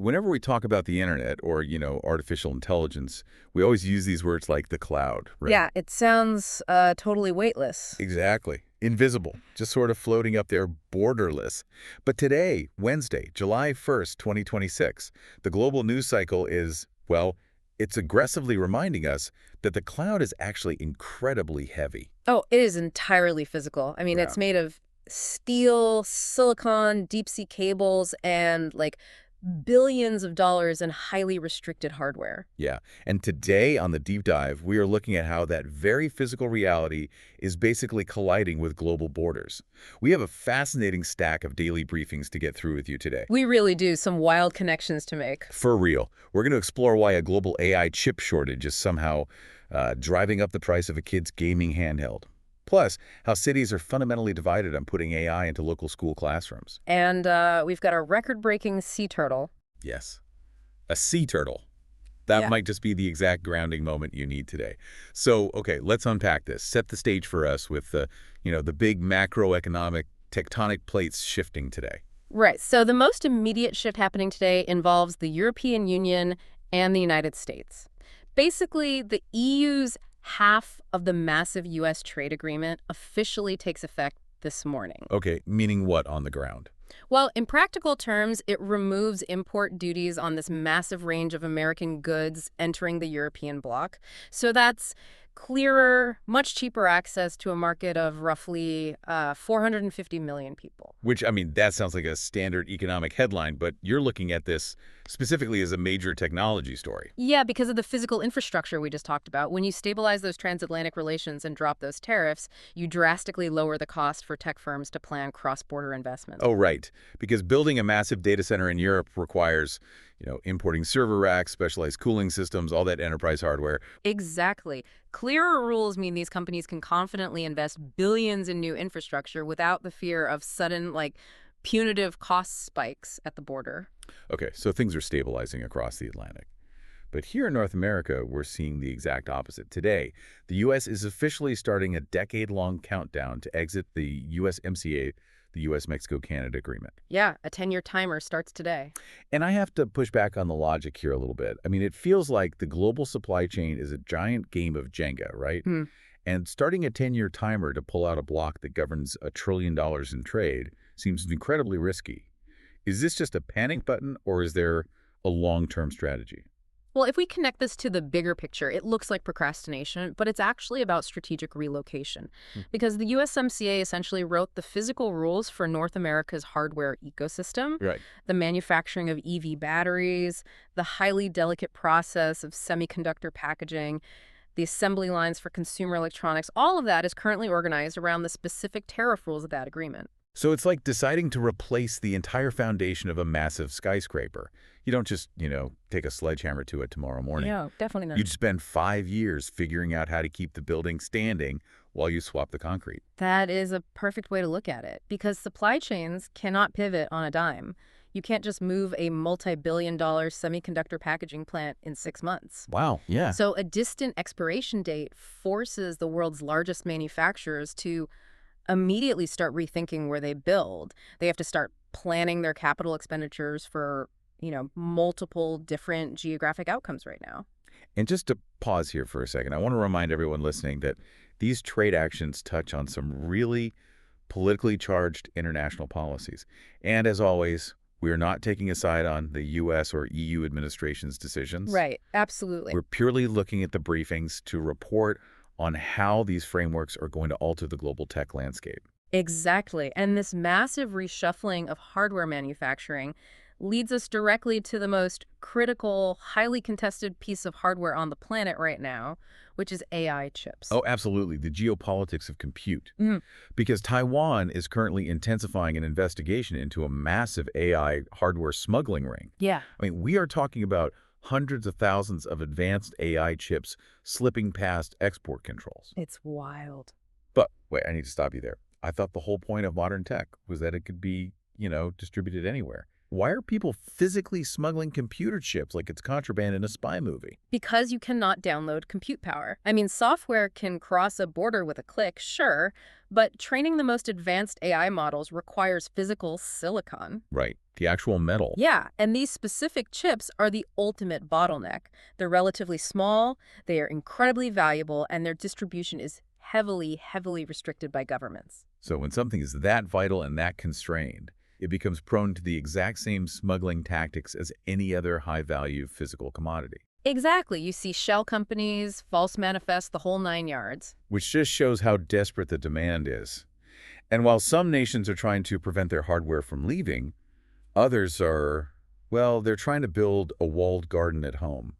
whenever we talk about the internet or, artificial intelligence, we always use these words like the cloud, right? Yeah, it sounds totally weightless. Exactly. Invisible, just sort of floating up there, borderless. But today, Wednesday, July 1st, 2026, the global news cycle is, well, it's aggressively reminding us that the cloud is actually incredibly heavy. Oh, it is entirely physical. I mean, Yeah. it's made of steel, silicon, deep sea cables, and like billions of dollars in highly restricted hardware. Yeah. And today on the deep dive, we are looking at how that very physical reality is basically colliding with global borders. We have a fascinating stack of daily briefings to get through with you today. We really do some wild connections to make. For real. We're going to explore why a global AI chip shortage is somehow driving up the price of a kid's gaming handheld. Plus, how cities are fundamentally divided on putting AI into local school classrooms. And we've got a record-breaking sea turtle. Yes. A sea turtle. That Yeah. might just be the exact grounding moment you need today. So, okay, let's unpack this. Set the stage for us with the big macroeconomic tectonic plates shifting today. Right. So the most immediate shift happening today involves the European Union and the United States. Basically, the EU's half of the massive U.S. trade agreement officially takes effect this morning. Okay, meaning what on the ground? Well, in practical terms, it removes import duties on this massive range of American goods entering the European bloc. So that's clearer, much cheaper access to a market of roughly 450 million people. Which, I mean, that sounds like a standard economic headline, but you're looking at this specifically as a major technology story. Yeah, because of the physical infrastructure we just talked about. When you stabilize those transatlantic relations and drop those tariffs, you drastically lower the cost for tech firms to plan cross-border investment. Oh, right. Because building a massive data center in Europe requires, importing server racks, specialized cooling systems, all that enterprise hardware. Exactly. Clearer rules mean these companies can confidently invest billions in new infrastructure without the fear of sudden, punitive cost spikes at the border. Okay, so things are stabilizing across the Atlantic. But here in North America, we're seeing the exact opposite. Today, the U.S. is officially starting a decade-long countdown to exit the USMCA, the U.S.-Mexico-Canada agreement. Yeah, a 10-year timer starts today. And I have to push back on the logic here a little bit. I mean, it feels like the global supply chain is a giant game of Jenga, right? Hmm. And starting a 10-year timer to pull out a block that governs $1 trillion in trade seems incredibly risky. Is this just a panic button, or is there a long-term strategy? Well, if we connect this to the bigger picture, it looks like procrastination, but it's actually about strategic relocation. Because the USMCA essentially wrote the physical rules for North America's hardware ecosystem, Right. the manufacturing of EV batteries, the highly delicate process of semiconductor packaging, the assembly lines for consumer electronics. All of that is currently organized around the specific tariff rules of that agreement. So it's like deciding to replace the entire foundation of a massive skyscraper. You don't just, take a sledgehammer to it tomorrow morning. No, definitely not. You'd spend 5 years figuring out how to keep the building standing while you swap the concrete. That is a perfect way to look at it, because supply chains cannot pivot on a dime. You can't just move a multi-billion-dollar semiconductor packaging plant in 6 months. Wow, yeah. So a distant expiration date forces the world's largest manufacturers to immediately start rethinking where they build. They have to start planning their capital expenditures for, multiple different geographic outcomes right now. And just to pause here for a second, I want to remind everyone listening that these trade actions touch on some really politically charged international policies. And as always, we are not taking a side on the U.S. or EU administration's decisions. Right, absolutely. We're purely looking at the briefings to report on how these frameworks are going to alter the global tech landscape. Exactly. And this massive reshuffling of hardware manufacturing leads us directly to the most critical, highly contested piece of hardware on the planet right now, which is AI chips. Oh, absolutely. The geopolitics of compute. Mhm. Because Taiwan is currently intensifying an investigation into a massive AI hardware smuggling ring. Yeah. I mean, we are talking about hundreds of thousands of advanced AI chips slipping past export controls. It's wild. But wait, I need to stop you there. I thought the whole point of modern tech was that it could be, distributed anywhere. Why are people physically smuggling computer chips like it's contraband in a spy movie? Because you cannot download compute power. I mean, software can cross a border with a click, sure, But training the most advanced AI models requires physical silicon. Right. The actual metal. Yeah, and these specific chips are the ultimate bottleneck. They're relatively small, they are incredibly valuable, and their distribution is heavily, heavily restricted by governments. So when something is that vital and that constrained, it becomes prone to the exact same smuggling tactics as any other high-value physical commodity. Exactly. You see shell companies, false manifests, the whole nine yards. Which just shows how desperate the demand is. And while some nations are trying to prevent their hardware from leaving, others are, well, they're trying to build a walled garden at home.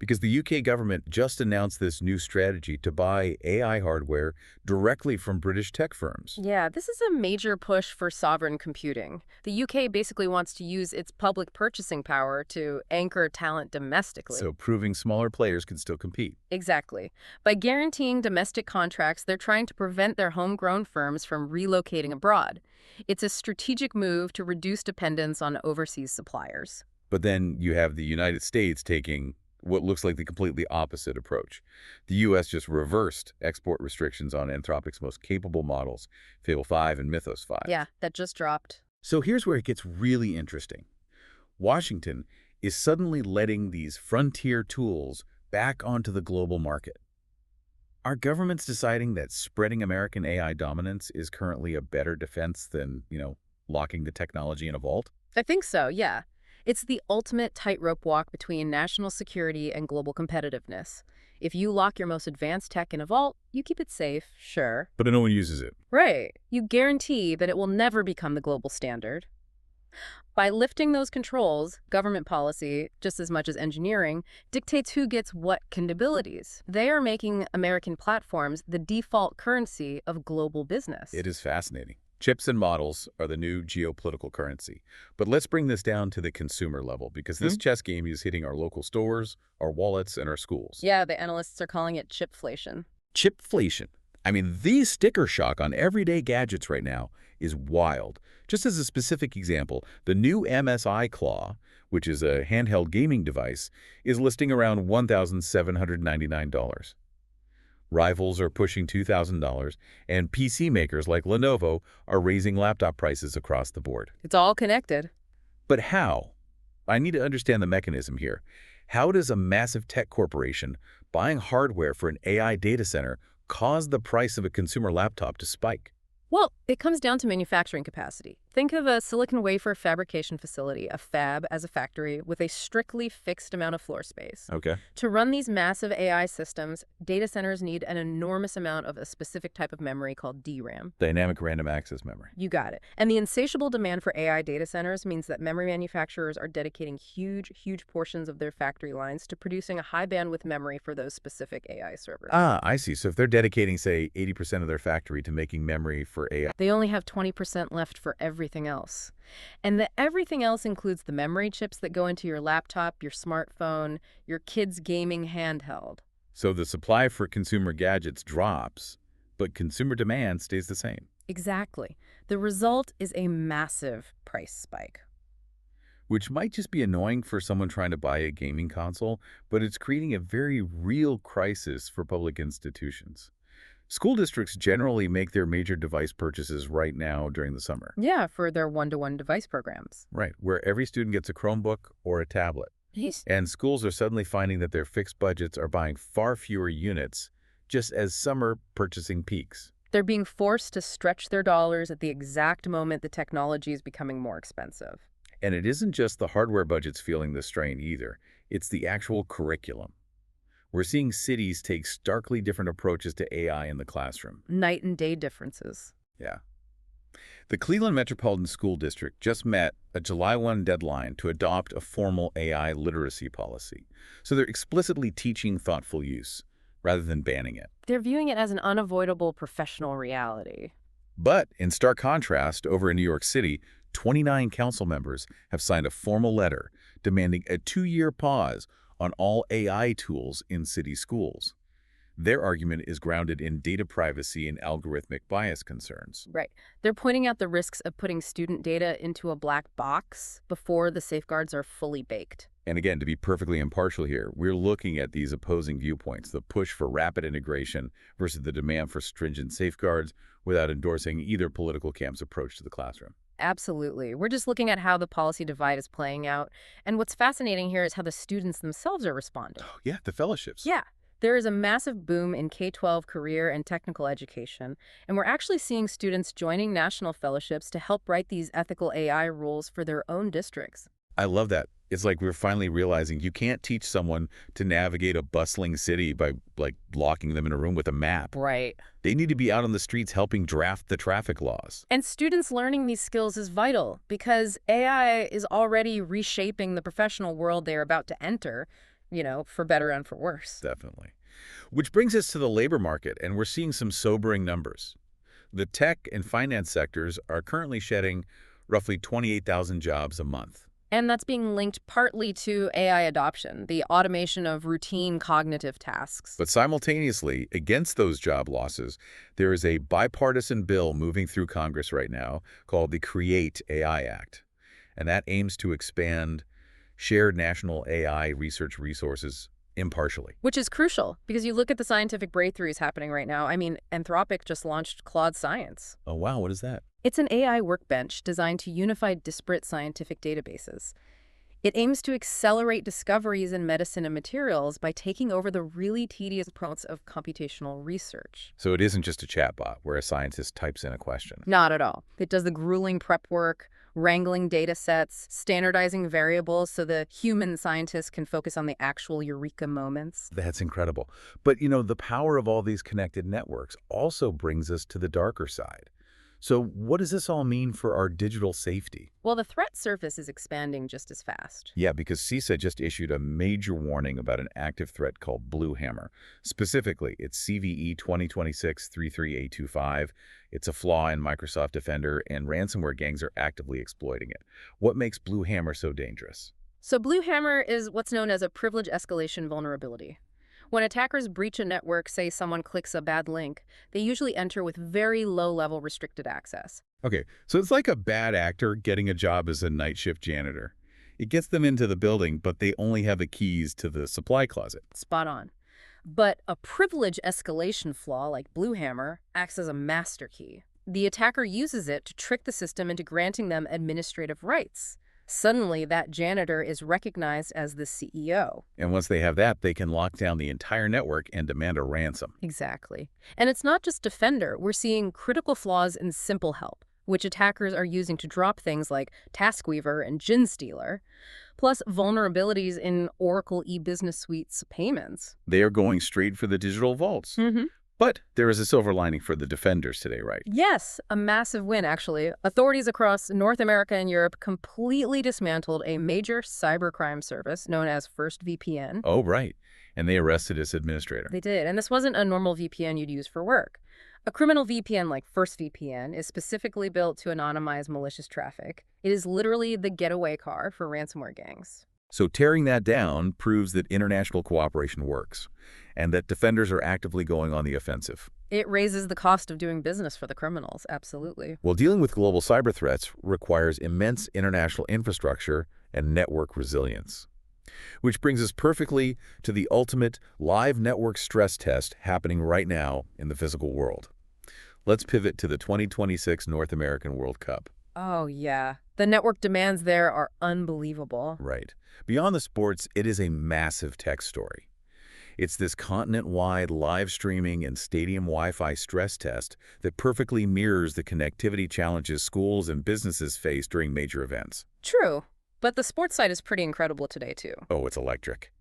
Because the UK government just announced this new strategy to buy AI hardware directly from British tech firms. Yeah, this is a major push for sovereign computing. The UK basically wants to use its public purchasing power to anchor talent domestically. So proving smaller players can still compete. Exactly. By guaranteeing domestic contracts, they're trying to prevent their homegrown firms from relocating abroad. It's a strategic move to reduce dependence on overseas suppliers. But then you have the United States taking what looks like the completely opposite approach. The U.S. just reversed export restrictions on Anthropic's most capable models, Fable 5 and Mythos 5. Yeah, that just dropped. So here's where it gets really interesting. Washington is suddenly letting these frontier tools back onto the global market. Are governments deciding that spreading American AI dominance is currently a better defense than, locking the technology in a vault? I think so, yeah. It's the ultimate tightrope walk between national security and global competitiveness. If you lock your most advanced tech in a vault, you keep it safe, sure. But no one uses it. Right. You guarantee that it will never become the global standard. By lifting those controls, government policy, just as much as engineering, dictates who gets what capabilities. They are making American platforms the default currency of global business. It is fascinating. Chips and models are the new geopolitical currency. But let's bring this down to the consumer level, because this chess game is hitting our local stores, our wallets, and our schools. Yeah, the analysts are calling it chipflation. Chipflation. I mean, the sticker shock on everyday gadgets right now is wild. Just as a specific example, the new MSI Claw, which is a handheld gaming device, is listing around $1,799. Rivals are pushing $2,000, and PC makers like Lenovo are raising laptop prices across the board. It's all connected. But how? I need to understand the mechanism here. How does a massive tech corporation buying hardware for an AI data center cause the price of a consumer laptop to spike? Well, it comes down to manufacturing capacity. Think of a silicon wafer fabrication facility, a fab, as a factory with a strictly fixed amount of floor space. Okay. To run these massive AI systems, data centers need an enormous amount of a specific type of memory called DRAM. Dynamic random access memory. You got it. And the insatiable demand for AI data centers means that memory manufacturers are dedicating huge, huge portions of their factory lines to producing a high bandwidth memory for those specific AI servers. Ah, I see. So if they're dedicating, say, 80% of their factory to making memory for AI, they only have 20% left for everything else. And the everything else includes the memory chips that go into your laptop, your smartphone, your kid's gaming handheld. so the supply for consumer gadgets drops, but consumer demand stays the same. Exactly. The result is a massive price spike. Which might just be annoying for someone trying to buy a gaming console, but it's creating a very real crisis for public institutions. School districts generally make their major device purchases right now during the summer. Yeah, for their one-to-one device programs. Right, where every student gets a Chromebook or a tablet. Yes. And schools are suddenly finding that their fixed budgets are buying far fewer units, just as summer purchasing peaks. They're being forced to stretch their dollars at the exact moment the technology is becoming more expensive. And it isn't just the hardware budgets feeling the strain either. It's the actual curriculum. We're seeing cities take starkly different approaches to AI in the classroom. Night and day differences. Yeah. The Cleveland Metropolitan School District just met a July 1 deadline to adopt a formal AI literacy policy. So they're explicitly teaching thoughtful use rather than banning it. They're viewing it as an unavoidable professional reality. But in stark contrast, over in New York City, 29 council members have signed a formal letter demanding a 2-year pause on all AI tools in city schools. Their argument is grounded in data privacy and algorithmic bias concerns. Right. They're pointing out the risks of putting student data into a black box before the safeguards are fully baked. And again, to be perfectly impartial here, we're looking at these opposing viewpoints, the push for rapid integration versus the demand for stringent safeguards, without endorsing either political camp's approach to the classroom. Absolutely. We're just looking at how the policy divide is playing out. And what's fascinating here is how the students themselves are responding. Oh, yeah, the fellowships. Yeah. There is a massive boom in K-12 career and technical education, and we're actually seeing students joining national fellowships to help write these ethical AI rules for their own districts. I love that. It's like we're finally realizing you can't teach someone to navigate a bustling city by, like, locking them in a room with a map. Right. They need to be out on the streets helping draft the traffic laws. And students learning these skills is vital because AI is already reshaping the professional world they're about to enter, for better and for worse. Definitely. Which brings us to the labor market, and we're seeing some sobering numbers. The tech and finance sectors are currently shedding roughly 28,000 jobs a month. And that's being linked partly to AI adoption, the automation of routine cognitive tasks. But simultaneously, against those job losses, there is a bipartisan bill moving through Congress right now called the Create AI Act. And that aims to expand shared national AI research resources impartially. Which is crucial, because you look at the scientific breakthroughs happening right now. I mean, Anthropic just launched Claude Science. Oh, wow, what is that? It's an AI workbench designed to unify disparate scientific databases. It aims to accelerate discoveries in medicine and materials by taking over the really tedious parts of computational research. So it isn't just a chatbot where a scientist types in a question. Not at all. It does the grueling prep work, wrangling data sets, standardizing variables so the human scientists can focus on the actual eureka moments. That's incredible. But, the power of all these connected networks also brings us to the darker side. So what does this all mean for our digital safety? Well, the threat surface is expanding just as fast. Yeah, because CISA just issued a major warning about an active threat called Blue Hammer. Specifically, it's CVE 2026-33825. It's a flaw in Microsoft Defender, and ransomware gangs are actively exploiting it. What makes Blue Hammer so dangerous? So Blue Hammer is what's known as a privilege escalation vulnerability. When attackers breach a network, say someone clicks a bad link, they usually enter with very low-level restricted access. Okay, so it's like a bad actor getting a job as a night shift janitor. It gets them into the building, but they only have the keys to the supply closet. Spot on. But a privilege escalation flaw like Blue Hammer acts as a master key. The attacker uses it to trick the system into granting them administrative rights. Suddenly, that janitor is recognized as the CEO. And once they have that, they can lock down the entire network and demand a ransom. Exactly. And it's not just Defender. We're seeing critical flaws in Simple Help, which attackers are using to drop things like TaskWeaver and GenStealer, plus vulnerabilities in Oracle e-business suite's payments. They are going straight for the digital vaults. Mm-hmm. But there is a silver lining for the defenders today, right? Yes, a massive win, actually. Authorities across North America and Europe completely dismantled a major cybercrime service known as First VPN. Oh, right. And they arrested its administrator. They did, and this wasn't a normal VPN you'd use for work. A criminal VPN like First VPN is specifically built to anonymize malicious traffic. It is literally the getaway car for ransomware gangs. So tearing that down proves that international cooperation works, and that defenders are actively going on the offensive. It raises the cost of doing business for the criminals, absolutely. Well, dealing with global cyber threats requires immense international infrastructure and network resilience. Which brings us perfectly to the ultimate live network stress test happening right now in the physical world. Let's pivot to the 2026 North American World Cup. Oh, yeah. The network demands there are unbelievable. Right. Beyond the sports, it is a massive tech story. It's this continent-wide live streaming and stadium Wi-Fi stress test that perfectly mirrors the connectivity challenges schools and businesses face during major events. True, but the sports side is pretty incredible today, too. Oh, it's electric.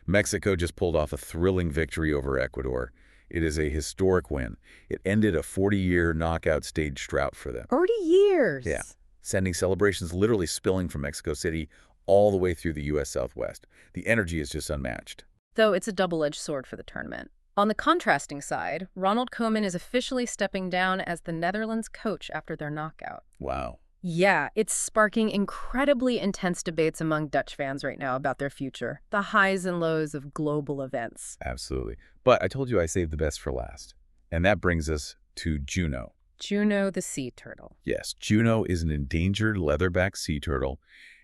Mexico just pulled off a thrilling victory over Ecuador. It is a historic win. It ended a 40-year knockout stage drought for them. 40 years? Yeah, sending celebrations literally spilling from Mexico City all the way through the U.S. Southwest. The energy is just unmatched. Though it's a double-edged sword for the tournament. On the contrasting side, Ronald Koeman is officially stepping down as the Netherlands coach after their knockout. Wow. Yeah, it's sparking incredibly intense debates among Dutch fans right now about their future, the highs and lows of global events. Absolutely. But I told you I saved the best for last. And that brings us to Juno. Juno the sea turtle. Yes, Juno is an endangered leatherback sea turtle,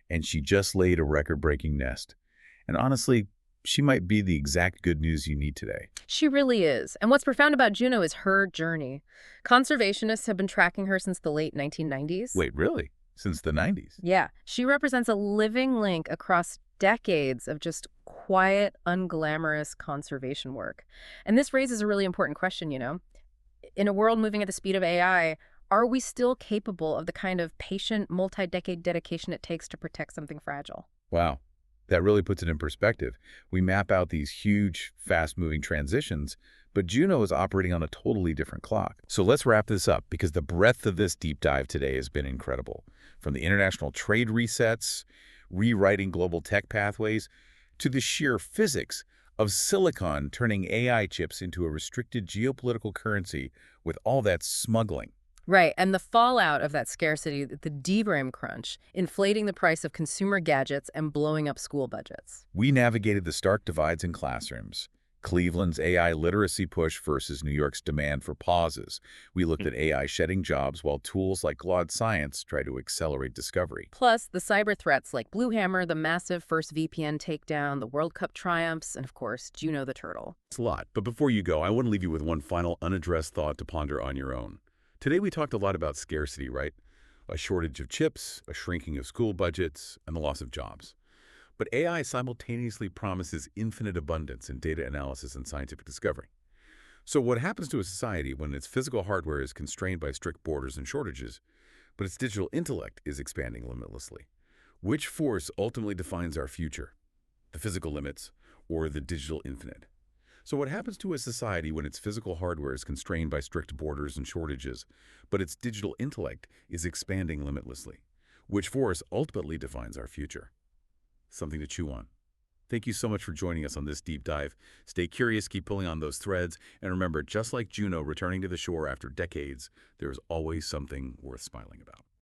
and she just laid a record-breaking nest. And honestly, she might be the exact good news you need today. She really is. And what's profound about Juno is her journey. Conservationists have been tracking her since the late 1990s. Wait, really? Since the 90s? Yeah, she represents a living link across decades of just quiet, unglamorous conservation work. And this raises a really important question, In a world moving at the speed of AI, are we still capable of the kind of patient, multi-decade dedication it takes to protect something fragile? Wow. That really puts it in perspective. We map out these huge, fast-moving transitions, but Juno is operating on a totally different clock. So let's wrap this up, because the breadth of this deep dive today has been incredible. From the international trade resets, rewriting global tech pathways, to the sheer physics of silicon turning AI chips into a restricted geopolitical currency with all that smuggling. Right, and the fallout of that scarcity, the DRAM crunch, inflating the price of consumer gadgets and blowing up school budgets. We navigated the stark divides in classrooms, Cleveland's AI literacy push versus New York's demand for pauses. We looked at AI shedding jobs while tools like Claude Science try to accelerate discovery. Plus, the cyber threats like Blue Hammer, the massive first VPN takedown, the World Cup triumphs, and of course, Juno the turtle. It's a lot, but before you go, I want to leave you with one final unaddressed thought to ponder on your own. Today we talked a lot about scarcity, right? A shortage of chips, a shrinking of school budgets, and the loss of jobs. But AI simultaneously promises infinite abundance in data analysis and scientific discovery. So what happens to a society when its physical hardware is constrained by strict borders and shortages, but its digital intellect is expanding limitlessly? Which force ultimately defines our future? The physical limits or the digital infinite? So what happens to a society when its physical hardware is constrained by strict borders and shortages, but its digital intellect is expanding limitlessly? Which force ultimately defines our future? Something to chew on. Thank you so much for joining us on this deep dive. Stay curious, keep pulling on those threads, and remember, just like Juno returning to the shore after decades, there is always something worth smiling about.